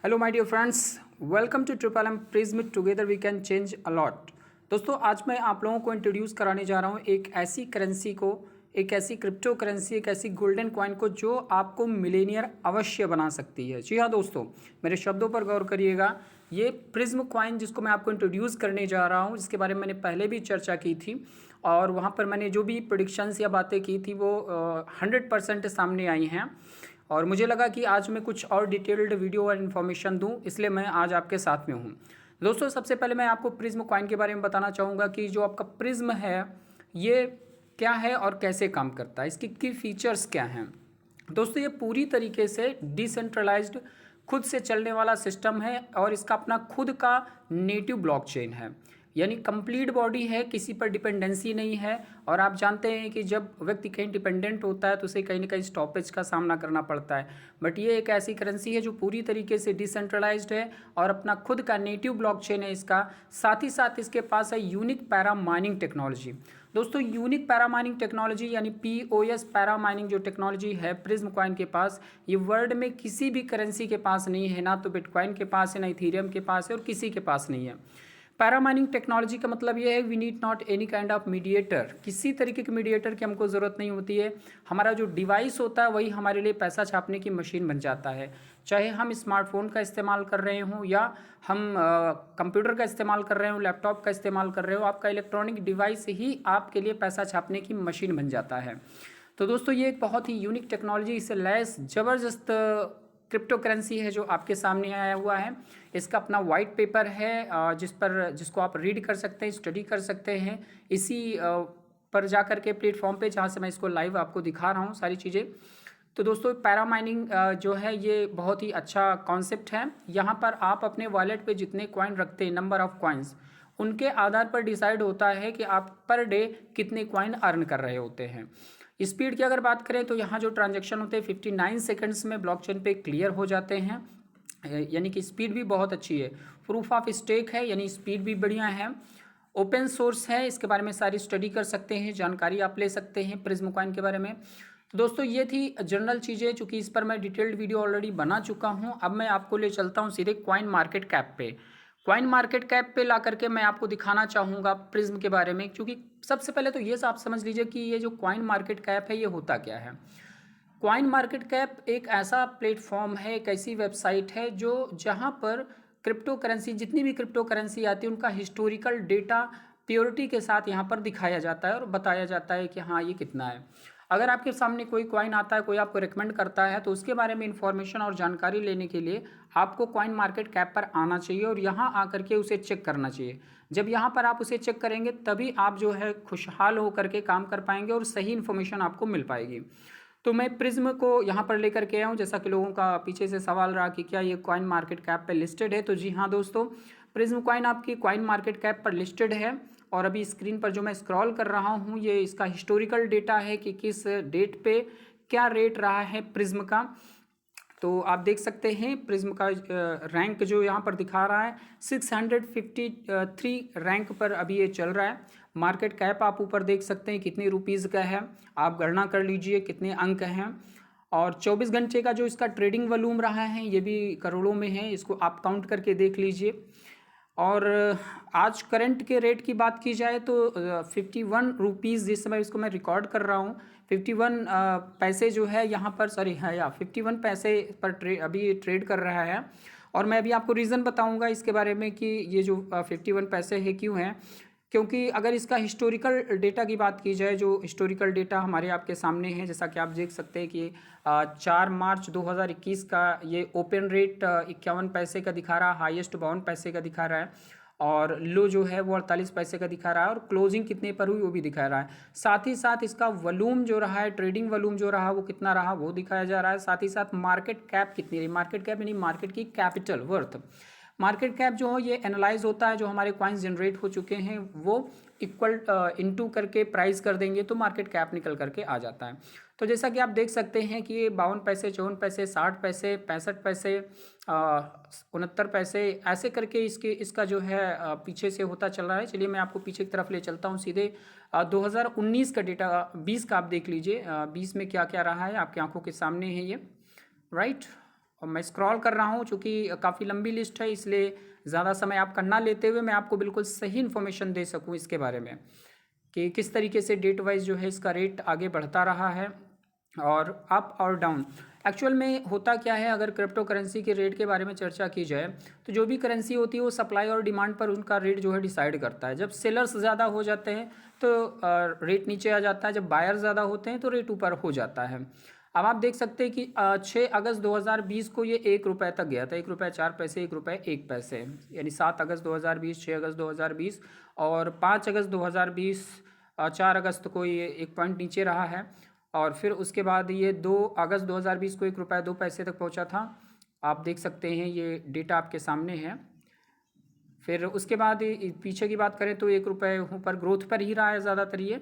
Hello my dear friends, welcome to triple M prism together we can change a lot. दोस्तों, आज मैं आप लोगों को इंट्रोड्यूस कराने जा रहा हूँ एक ऐसी करेंसी को, एक ऐसी क्रिप्टो करेंसी, एक ऐसी गोल्डन कॉइन को जो आपको मिलेनियर अवश्य बना सकती है। जी हाँ दोस्तों, मेरे शब्दों पर गौर करिएगा। ये प्रिज्म कॉइन जिसको मैं आपको इंट्रोड्यूस करने जा रहा हूँ, जिसके बारे में मैंने पहले भी चर्चा की थी और वहाँ पर मैंने जो भी प्रेडिक्शंस या बातें की थी वो 100% सामने आई हैं। और मुझे लगा कि आज मैं कुछ और डिटेल्ड वीडियो और इन्फॉर्मेशन दूं, इसलिए मैं आज आपके साथ में हूं। दोस्तों, सबसे पहले मैं आपको प्रिज्म कॉइन के बारे में बताना चाहूँगा कि जो आपका प्रिज्म है ये क्या है और कैसे काम करता है, इसकी की फीचर्स क्या हैं। दोस्तों, ये पूरी तरीके से डिसेंट्रलाइज्ड, खुद से चलने वाला सिस्टम है और इसका अपना खुद का नेटिव ब्लॉकचेन है, यानी कंप्लीट बॉडी है, किसी पर डिपेंडेंसी नहीं है। और आप जानते हैं कि जब व्यक्ति कहीं डिपेंडेंट होता है तो उसे कहीं ना कहीं स्टॉपेज का सामना करना पड़ता है। बट ये एक ऐसी करेंसी है जो पूरी तरीके से डिसेंट्रलाइज्ड है और अपना खुद का नेटिव ब्लॉकचेन है इसका। साथ ही साथ इसके पास है यूनिक पैरा माइनिंग टेक्नोलॉजी। दोस्तों, यूनिक पैरा माइनिंग टेक्नोलॉजी यानी POS पैरा माइनिंग जो टेक्नोलॉजी है प्रिज्म कॉइन के पास, ये वर्ल्ड में किसी भी करेंसी के पास नहीं है। ना तो बिटकॉइन के पास है, ना इथेरियम के पास है और किसी के पास नहीं है। पैरा माइनिंग टेक्नोलॉजी का मतलब ये है we need not any kind of mediator, किसी तरीके के मीडिएटर की हमको ज़रूरत नहीं होती है। हमारा जो डिवाइस होता है वही हमारे लिए पैसा छापने की मशीन बन जाता है। चाहे हम स्मार्टफोन का इस्तेमाल कर रहे हों या हम कंप्यूटर का इस्तेमाल कर रहे हो, लैपटॉप का इस्तेमाल कर रहे हो, आपका इलेक्ट्रॉनिक डिवाइस ही आपके लिए पैसा छापने की मशीन बन जाता है। तो दोस्तों, ये एक बहुत ही यूनिक टेक्नोलॉजी, इससे लैस ज़बरदस्त क्रिप्टो करेंसी है जो आपके सामने आया हुआ है। इसका अपना वाइट पेपर है जिसको आप रीड कर सकते हैं, स्टडी कर सकते हैं इसी पर जा कर के प्लेटफॉर्म पे जहाँ से मैं इसको लाइव आपको दिखा रहा हूँ सारी चीज़ें। तो दोस्तों, पैरा माइनिंग जो है ये बहुत ही अच्छा कॉन्सेप्ट है। यहाँ पर आप अपने वॉलेट पे जितने कॉइन रखते हैं, नंबर ऑफ़ कॉइन्स, उनके आधार पर डिसाइड होता है कि आप पर डे कितने कॉइन अर्न कर रहे होते हैं। स्पीड की अगर बात करें तो यहाँ जो ट्रांजैक्शन होते हैं 59 सेकंड्स में ब्लॉकचेन पे क्लियर हो जाते हैं, यानी कि स्पीड भी बहुत अच्छी है। प्रूफ ऑफ स्टेक है, यानी स्पीड भी बढ़िया है। ओपन सोर्स है, इसके बारे में सारी स्टडी कर सकते हैं, जानकारी आप ले सकते हैं प्रिज्म कॉइन के बारे में। तो दोस्तों, ये थी जनरल चीज़ें, चूँकि इस पर मैं डिटेल्ड वीडियो ऑलरेडी बना चुका हूँ। अब मैं आपको ले चलता हूँ सीधे कॉइन मार्केट कैप पे। कॉइन मार्केट कैप पे ला करके मैं आपको दिखाना चाहूँगा प्रिज्म के बारे में, क्योंकि सबसे पहले तो ये आप समझ लीजिए कि ये जो कॉइन मार्केट कैप है ये होता क्या है। कॉइन मार्केट कैप एक ऐसा प्लेटफॉर्म है, एक ऐसी वेबसाइट है जो जहाँ पर क्रिप्टो करेंसी, जितनी भी क्रिप्टो करेंसी आती है उनका हिस्टोरिकल डेटा प्योरिटी के साथ यहाँ पर दिखाया जाता है और बताया जाता है कि हाँ ये कितना है। अगर आपके सामने कोई कॉइन आता है, कोई आपको रिकमेंड करता है, तो उसके बारे में इंफॉर्मेशन और जानकारी लेने के लिए आपको कॉइन मार्केट कैप पर आना चाहिए और यहाँ आकर के उसे चेक करना चाहिए। जब यहाँ पर आप उसे चेक करेंगे तभी आप जो है खुशहाल होकर के काम कर पाएंगे और सही इन्फॉर्मेशन आपको मिल पाएगी। तो मैं प्रिज्म को यहाँ पर लेकर के आया हूँ, जैसा कि लोगों का पीछे से सवाल रहा कि क्या ये कॉइन मार्केट कैप पे लिस्टेड है। तो जी हाँ दोस्तों, प्रिज्म कॉइन आपकी कॉइन मार्केट कैप पर लिस्टेड है। और अभी स्क्रीन पर जो मैं स्क्रॉल कर रहा हूँ ये इसका हिस्टोरिकल डेटा है कि किस डेट पे क्या रेट रहा है प्रिज्म का। तो आप देख सकते हैं प्रिज्म का रैंक जो यहाँ पर दिखा रहा है 653 रैंक पर अभी ये चल रहा है। मार्केट कैप आप ऊपर देख सकते हैं कितने रुपीज़ का है, आप गणना कर लीजिए कितने अंक हैं। और 24 घंटे का जो इसका ट्रेडिंग वॉल्यूम रहा है ये भी करोड़ों में है, इसको आप काउंट करके देख लीजिए। और आज करंट के रेट की बात की जाए तो 51 रुपीज़, जिस समय इसको मैं रिकॉर्ड कर रहा हूँ 51 पैसे जो है यहाँ पर, सॉरी है या 51 पैसे पर अभी ट्रेड कर रहा है। और मैं अभी आपको रीज़न बताऊँगा इसके बारे में कि ये जो 51 पैसे है क्यों हैं। क्योंकि अगर इसका हिस्टोरिकल डेटा की बात की जाए, जो हिस्टोरिकल डेटा हमारे आपके सामने है, जैसा कि आप देख सकते हैं कि 4 मार्च 2021 का ये ओपन रेट 51 पैसे का दिखा रहा है, हाईएस्ट 52 पैसे का दिखा रहा है और लो जो है वो 48 पैसे का दिखा रहा है और क्लोजिंग कितने पर हुई वो भी दिखा रहा है। साथ ही साथ इसका वॉल्यूम जो रहा है, ट्रेडिंग वॉल्यूम जो रहा वो कितना रहा वो दिखाया जा रहा है। साथ ही साथ मार्केट कैप कितनी रही, मार्केट कैप यानी मार्केट की कैपिटल वर्थ। मार्केट कैप जो है ये एनालाइज होता है, जो हमारे कॉइन्स जनरेट हो चुके हैं वो इक्वल इनटू करके प्राइस कर देंगे तो मार्केट कैप निकल करके आ जाता है। तो जैसा कि आप देख सकते हैं कि ये 52 पैसे, 54 पैसे, 60 पैसे, 65 पैसे, 69 पैसे, ऐसे करके इसका जो है पीछे से होता चल रहा है। चलिए मैं आपको पीछे की तरफ ले चलता हूँ सीधे 2019 का डेटा, 20 का आप देख लीजिए। 20 में क्या क्या रहा है आपकी आंखों के सामने है ये, राइट। और मैं स्क्रॉल कर रहा हूँ, चूँकि काफ़ी लंबी लिस्ट है इसलिए ज़्यादा समय आपका ना लेते हुए मैं आपको बिल्कुल सही इन्फॉर्मेशन दे सकूँ इसके बारे में कि किस तरीके से डेट वाइज जो है इसका रेट आगे बढ़ता रहा है और अप और डाउन। एक्चुअल में होता क्या है, अगर क्रिप्टो करेंसी के रेट के बारे में चर्चा की जाए तो जो भी करेंसी होती है वो सप्लाई और डिमांड पर उनका रेट जो है डिसाइड करता है। जब सेलर्स ज़्यादा हो जाते हैं तो रेट नीचे आ जाता है, जब बायर ज़्यादा होते हैं तो रेट ऊपर हो जाता है। अब आप देख सकते हैं कि 6 अगस्त 2020 को ये 1 रुपये तक गया था, 1 रुपये 4 पैसे, 1 रुपये 1 पैसे, यानी 7 अगस्त 2020, 6 अगस्त 2020 और 5 अगस्त 2020, 4 अगस्त को ये 1 पॉइंट नीचे रहा है और फिर उसके बाद ये 2 अगस्त 2020 को 1 रुपये 2 पैसे तक पहुंचा था। आप देख सकते हैं ये डेटा आपके सामने है। फिर उसके बाद पीछे की बात करें तो 1 रुपये ऊपर ग्रोथ पर ही रहा है ज़्यादातर ये,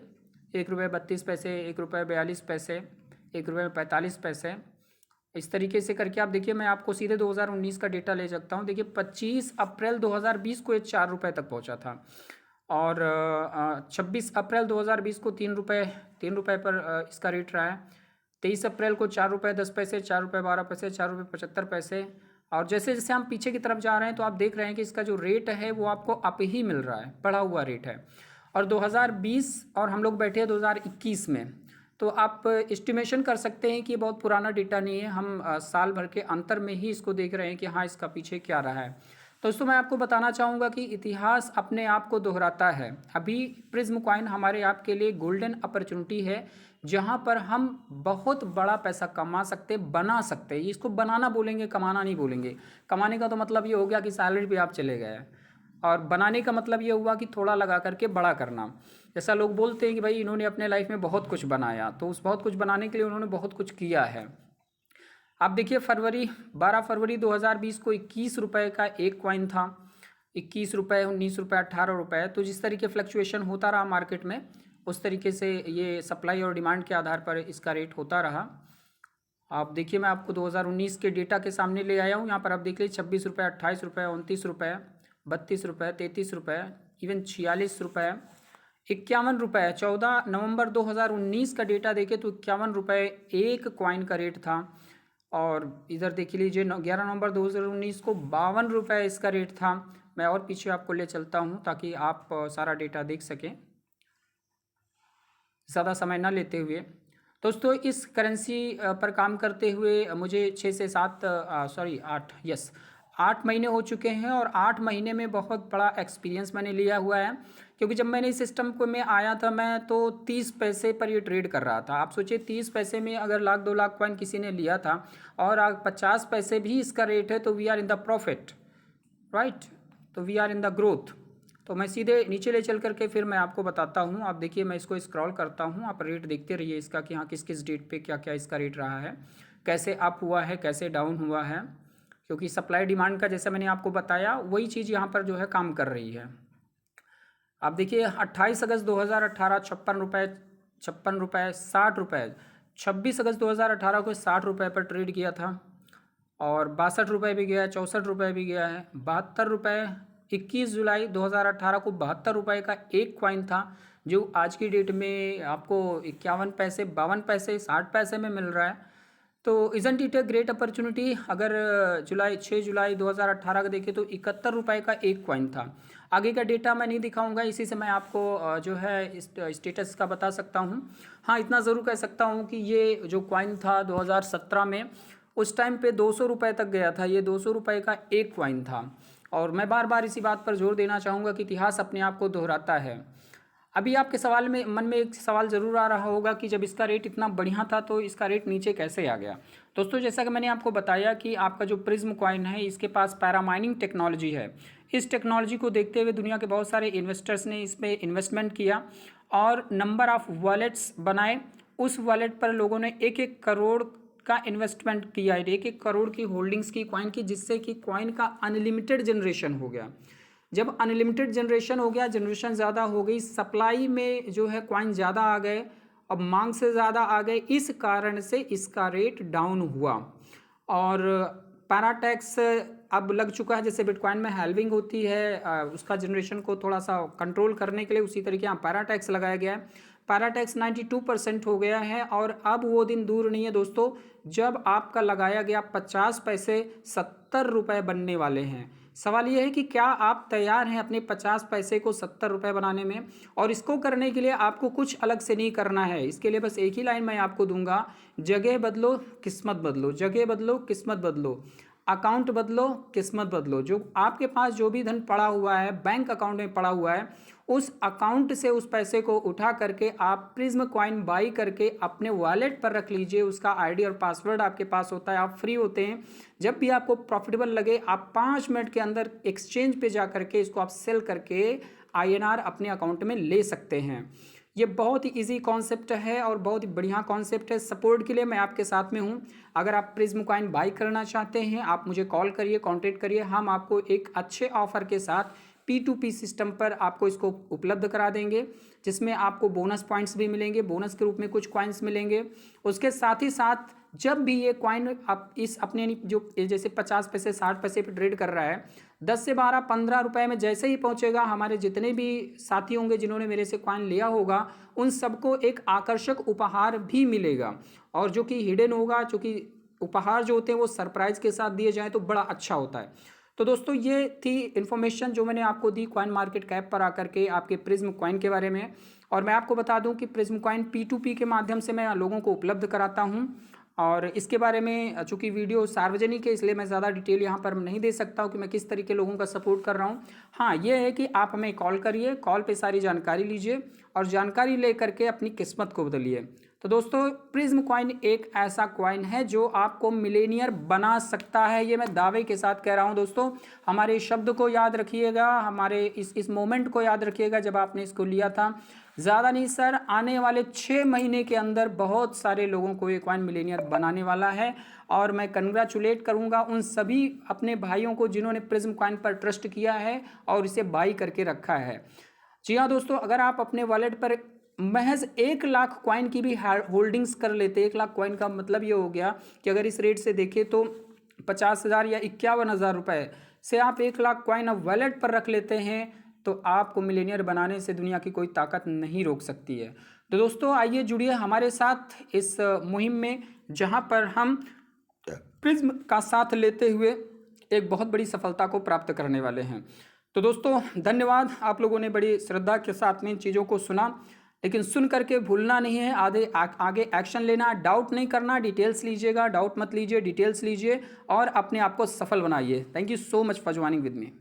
1 रुपये 32 पैसे, 1 रुपये 42 पैसे, 1 रुपये 45 पैसे, इस तरीके से करके आप देखिए। मैं आपको सीधे 2019 का डेटा ले सकता हूँ। देखिए 25 अप्रैल 2020 को ये 4 रुपये तक पहुँचा था और 26 अप्रैल 2020 को 3 रुपये पर इसका रेट रहा है। 23 अप्रैल को 4 रुपये 10 पैसे, 4 रुपये 12 पैसे, 4 रुपये 75 पैसे और जैसे जैसे हम पीछे की तरफ जा रहे हैं तो आप देख रहे हैं कि इसका जो रेट है वो आपको अप ही मिल रहा है, बढ़ा हुआ रेट है। और 2020 और हम लोग बैठे हैं 2021 में, तो आप एस्टिमेशन कर सकते हैं कि ये बहुत पुराना डेटा नहीं है। हम साल भर के अंतर में ही इसको देख रहे हैं कि हाँ इसका पीछे क्या रहा है। दोस्तों मैं आपको बताना चाहूँगा कि इतिहास अपने आप को दोहराता है। अभी प्रिज्म कॉइन हमारे आपके लिए गोल्डन अपॉर्चुनिटी है जहाँ पर हम बहुत बड़ा पैसा कमा सकते, बना सकते हैं। इसको बनाना बोलेंगे, कमाना नहीं बोलेंगे। कमाने का तो मतलब ये हो गया कि सैलरी पे आप चले गए और बनाने का मतलब ये हुआ कि थोड़ा लगा करके बड़ा करना। जैसा लोग बोलते हैं कि भाई इन्होंने अपने लाइफ में बहुत कुछ बनाया, तो उस बहुत कुछ बनाने के लिए उन्होंने बहुत कुछ किया है। आप देखिए 12 फरवरी 2020 को 21 रुपये का एक कॉइन था, 21 रुपये, 19 रुपये, 18 रुपये। तो जिस तरीके फ्लक्चुएशन होता रहा मार्केट में उस तरीके से ये सप्लाई और डिमांड के आधार पर इसका रेट होता रहा। आप देखिए मैं आपको 2019 के डेटा के सामने ले आया हूँ। यहाँ पर आप देख लीजिए 26 रुपये, 28 रुपये, 29 रुपये, 32 रुपये, 33 रुपये, इवन 46 रुपये, 51 रुपये। 14 नवंबर 2019 का डेटा देखें तो 51 रुपये एक कॉइन का रेट था। और इधर देख लीजिए 11 नवंबर 2019 को 52 रुपये इसका रेट था। मैं और पीछे आपको ले चलता हूँ ताकि आप सारा डेटा देख सकें ज़्यादा समय ना लेते हुए। दोस्तों इस करेंसी पर काम करते हुए मुझे 6 से 7 8 महीने हो चुके हैं और 8 महीने में बहुत बड़ा एक्सपीरियंस मैंने लिया हुआ है। क्योंकि जब मैंने इस सिस्टम को में आया था मैं तो 30 पैसे पर ये ट्रेड कर रहा था। आप सोचिए 30 पैसे में अगर लाख 2 लाख कॉइन किसी ने लिया था और 50 पैसे भी इसका रेट है तो we are in the profit, right. तो we are in the growth. तो मैं सीधे नीचे ले चल करके फिर मैं आपको बताता हूँ। आप देखिए मैं इसको स्क्रॉल करता हूँ, आप रेट देखते रहिए इसका कि हाँ किस किस डेट पे क्या क्या इसका रेट रहा है, कैसे अप हुआ है, कैसे डाउन हुआ है। क्योंकि सप्लाई डिमांड का जैसे मैंने आपको बताया वही चीज़ यहाँ पर जो है काम कर रही है। आप देखिए 28 अगस्त 2018 56 रुपये 60 रुपये, 26 अगस्त 2018 को 60 रुपये पर ट्रेड किया था और 62 रुपये भी गया है, 64 रुपये भी गया है, 72 रुपये। 21 जुलाई 2018 को 72 रुपये का एक कॉइन था जो आज की डेट में आपको 51 पैसे, 52 पैसे, 60 पैसे में मिल रहा है। तो isn't it a great opportunity. अगर 6 जुलाई 2018 का देखें तो 71 रुपये का एक कॉइन था। आगे का डेटा मैं नहीं दिखाऊंगा, इसी से मैं आपको जो है स्टेटस का बता सकता हूं। हाँ इतना ज़रूर कह सकता हूं कि ये जो कॉइन था 2017 में उस टाइम पे 200 रुपये तक गया था। ये 200 रुपये का एक कॉइन था और मैं बार बार इसी बात पर जोर देना चाहूँगा कि इतिहास अपने आप को दोहराता है। अभी आपके सवाल में मन में एक सवाल ज़रूर आ रहा होगा कि जब इसका रेट इतना बढ़िया था तो इसका रेट नीचे कैसे आ गया। दोस्तों जैसा कि मैंने आपको बताया कि आपका जो प्रिज्म कॉइन है इसके पास पैरामाइनिंग टेक्नोलॉजी है। इस टेक्नोलॉजी को देखते हुए दुनिया के बहुत सारे इन्वेस्टर्स ने इस पर इन्वेस्टमेंट किया और नंबर ऑफ़ वॉलेट्स बनाए। उस वॉलेट पर लोगों ने 1-1 करोड़ का इन्वेस्टमेंट किया है, 1-1 करोड़ की होल्डिंग्स की कॉइन की, जिससे कि कॉइन का अनलिमिटेड जनरेशन हो गया। जब अनलिमिटेड जनरेशन हो गया, जनरेशन ज़्यादा हो गई, सप्लाई में जो है कॉइन ज़्यादा आ गए, अब मांग से ज़्यादा आ गए, इस कारण से इसका रेट डाउन हुआ। और पैराटैक्स अब लग चुका है, जैसे बिटकॉइन में हैल्विंग होती है उसका जनरेशन को थोड़ा सा कंट्रोल करने के लिए, उसी तरीके यहाँ पैराटैक्स लगाया गया है। पैराटैक्स 92% हो गया है और अब वो दिन दूर नहीं है दोस्तों जब आपका लगाया गया 50 पैसे 70 रुपये बनने वाले हैं। सवाल ये है कि क्या आप तैयार हैं अपने 50 पैसे को 70 रुपये बनाने में। और इसको करने के लिए आपको कुछ अलग से नहीं करना है। इसके लिए बस एक ही लाइन मैं आपको दूंगा, जगह बदलो किस्मत बदलो, जगह बदलो किस्मत बदलो, अकाउंट बदलो किस्मत बदलो। जो आपके पास जो भी धन पड़ा हुआ है बैंक अकाउंट में पड़ा हुआ है, उस अकाउंट से उस पैसे को उठा करके आप प्रिज्म कॉइन बाई करके अपने वॉलेट पर रख लीजिए। उसका आईडी और पासवर्ड आपके पास होता है, आप फ्री होते हैं। जब भी आपको प्रॉफिटेबल लगे आप 5 मिनट के अंदर एक्सचेंज पे जा करके इसको आप सेल करके INR अपने अकाउंट में ले सकते हैं। ये बहुत ही इजी कॉन्सेप्ट है और बहुत ही बढ़िया कॉन्सेप्ट है। सपोर्ट के लिए मैं आपके साथ में हूँ। अगर आप प्रिज्म कॉइन बाई करना चाहते हैं आप मुझे कॉल करिए, कांटेक्ट करिए। हम आपको एक अच्छे ऑफर के साथ P2P सिस्टम पर आपको इसको उपलब्ध करा देंगे, जिसमें आपको बोनस पॉइंट्स भी मिलेंगे, बोनस के रूप में कुछ कॉइन्स मिलेंगे। उसके साथ ही साथ जब भी ये कॉइन आप इस अपने जो जैसे 50 पैसे 60 पैसे पे ट्रेड कर रहा है, 10 से 12 15 रुपए में जैसे ही पहुंचेगा, हमारे जितने भी साथी होंगे जिन्होंने मेरे से कॉइन लिया होगा उन सबको एक आकर्षक उपहार भी मिलेगा। और जो कि हिडन होगा, चूँकि उपहार जो होते हैं वो सरप्राइज के साथ दिए जाएँ तो बड़ा अच्छा होता है। तो दोस्तों ये थी इन्फॉर्मेशन जो मैंने आपको दी कॉइन मार्केट कैप पर आकर के आपके प्रिज्म कॉइन के बारे में। और मैं आपको बता दूं कि प्रिज्म कॉइन P2P के माध्यम से मैं लोगों को उपलब्ध कराता हूं। और इसके बारे में चूंकि वीडियो सार्वजनिक है इसलिए मैं ज़्यादा डिटेल यहाँ पर नहीं दे सकता हूँ कि मैं किस तरीके लोगों का सपोर्ट कर रहा हूँ। हाँ, ये है कि आप हमें कॉल करिए, कॉल पे सारी जानकारी लीजिए और जानकारी ले करके अपनी किस्मत को बदलिए। तो दोस्तों प्रिज्म कॉइन एक ऐसा कॉइन है जो आपको मिलेनियर बना सकता है, ये मैं दावे के साथ कह रहा हूँ। दोस्तों हमारे शब्द को याद रखिएगा, हमारे इस मोमेंट को याद रखिएगा जब आपने इसको लिया था। ज़्यादा नहीं सर, आने वाले 6 महीने के अंदर बहुत सारे लोगों को ये कॉइन मिलेनियर बनाने वाला है। और मैं कंग्रेचुलेट करूंगा उन सभी अपने भाइयों को जिन्होंने प्रिज्म कॉइन पर ट्रस्ट किया है और इसे बाई करके रखा है। जी हाँ दोस्तों, अगर आप अपने वॉलेट पर महज 1 लाख कॉइन की भी होल्डिंग्स कर लेते, 1 लाख कॉइन का मतलब ये हो गया कि अगर इस रेट से देखें तो 50,000 या 51,000 रुपये से आप 1 लाख कॉइन अब वॉलेट पर रख लेते हैं तो आपको मिलेनियर बनाने से दुनिया की कोई ताकत नहीं रोक सकती है। तो दोस्तों आइए जुड़िए हमारे साथ इस मुहिम में, जहां पर हम प्रिज्म का साथ लेते हुए एक बहुत बड़ी सफलता को प्राप्त करने वाले हैं। तो दोस्तों धन्यवाद, आप लोगों ने बड़ी श्रद्धा के साथ में इन चीज़ों को सुना, लेकिन सुन करके भूलना नहीं है, आगे एक्शन लेना, डाउट नहीं करना, डिटेल्स लीजिएगा, डाउट मत लीजिए, डिटेल्स लीजिए और अपने आप को सफल बनाइए। Thank you so much for joining with me.